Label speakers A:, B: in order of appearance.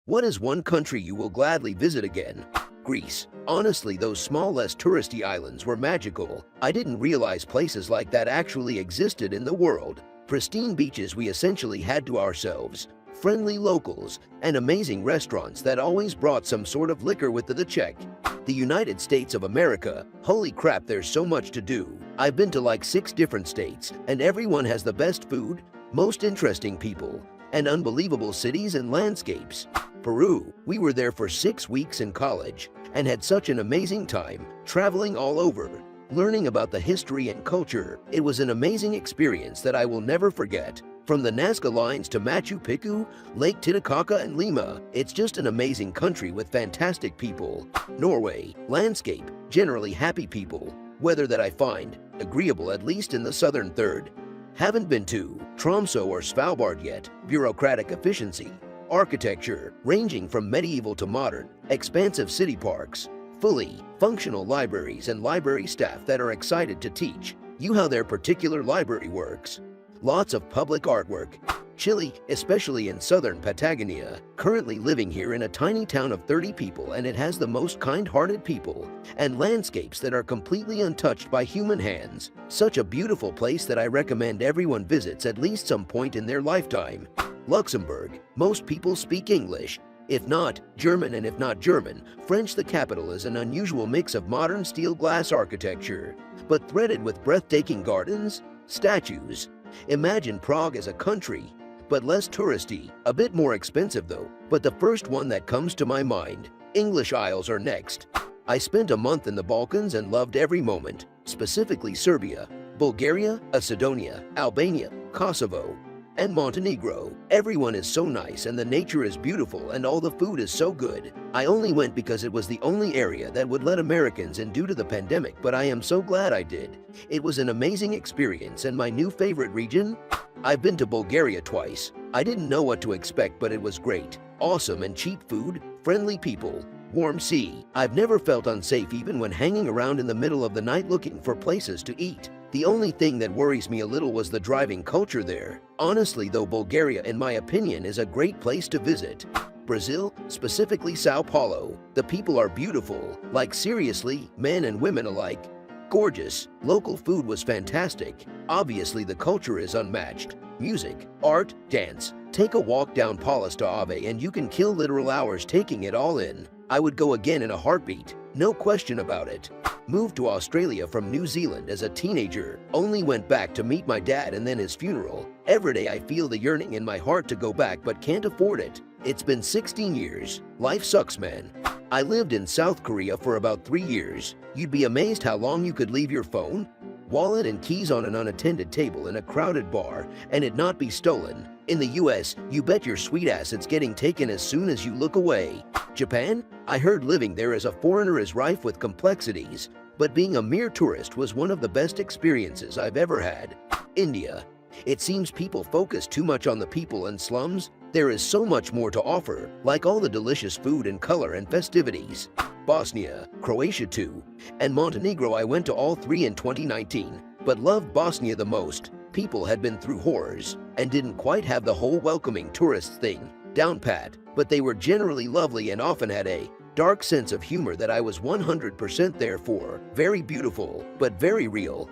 A: What is one country you will gladly visit again? Greece. Honestly, those small, less touristy islands were magical. I didn't realize places like that actually existed in the world. Pristine beaches we essentially had to ourselves, friendly locals, and amazing restaurants that always brought some sort of liquor with the check. The United States of America, holy crap, there's so much to do. I've been to like 6 different states, and everyone has the best food, most interesting people, and unbelievable cities and landscapes. Peru, we were there for 6 weeks in college and had such an amazing time, traveling all over, learning about the history and culture. It was an amazing experience that I will never forget. From the Nazca lines to Machu Picchu, Lake Titicaca and Lima, it's just an amazing country with fantastic people. Norway, landscape, generally happy people, weather that I find agreeable at least in the southern third. Haven't been to Tromsø or Svalbard yet. Bureaucratic efficiency. Architecture, ranging from medieval to modern, expansive city parks, fully functional libraries and library staff that are excited to teach you how their particular library works. Lots of public artwork. Chile, especially in southern Patagonia. Currently living here in a tiny town of 30 people, and it has the most kind-hearted people and landscapes that are completely untouched by human hands. Such a beautiful place that I recommend everyone visits at least some point in their lifetime. Luxembourg. Most people speak English, if not German, and if not German, French. The capital is an unusual mix of modern steel glass architecture, but threaded with breathtaking gardens, statues. Imagine Prague as a country, but less touristy, a bit more expensive though. But the first one that comes to my mind, English Isles are next. I spent a month in the Balkans and loved every moment, specifically Serbia, Bulgaria, Macedonia, Albania, Kosovo, and Montenegro. Everyone is so nice and the nature is beautiful and all the food is so good. I only went because it was the only area that would let Americans in due to the pandemic, but I am so glad I did. It was an amazing experience and my new favorite region? I've been to Bulgaria twice. I didn't know what to expect, but it was great. Awesome and cheap food, friendly people, warm sea. I've never felt unsafe even when hanging around in the middle of the night looking for places to eat. The only thing that worries me a little was the driving culture there. Honestly though, Bulgaria in my opinion is a great place to visit. Brazil, specifically Sao Paulo. The people are beautiful, like seriously, men and women alike. Gorgeous. Local food was fantastic. Obviously the culture is unmatched. Music, art, dance. Take a walk down Paulista Ave and you can kill literal hours taking it all in. I would go again in a heartbeat, no question about it. Moved to Australia from New Zealand as a teenager. Only went back to meet my dad and then his funeral. Every day I feel the yearning in my heart to go back but can't afford it. It's been 16 years. Life sucks, man. I lived in South Korea for about 3 years. You'd be amazed how long you could leave your phone, wallet and keys on an unattended table in a crowded bar and it not be stolen. In the US, you bet your sweet ass it's getting taken as soon as you look away. Japan? I heard living there as a foreigner is rife with complexities, but being a mere tourist was one of the best experiences I've ever had. India. It seems people focus too much on the people and slums. There is so much more to offer, like all the delicious food and color and festivities. Bosnia, Croatia too, and Montenegro. I went to all 3 in 2019, but loved Bosnia the most. People had been through horrors and didn't quite have the whole welcoming tourist thing down pat, but they were generally lovely and often had a dark sense of humor that I was 100% there for. Very beautiful, but very real.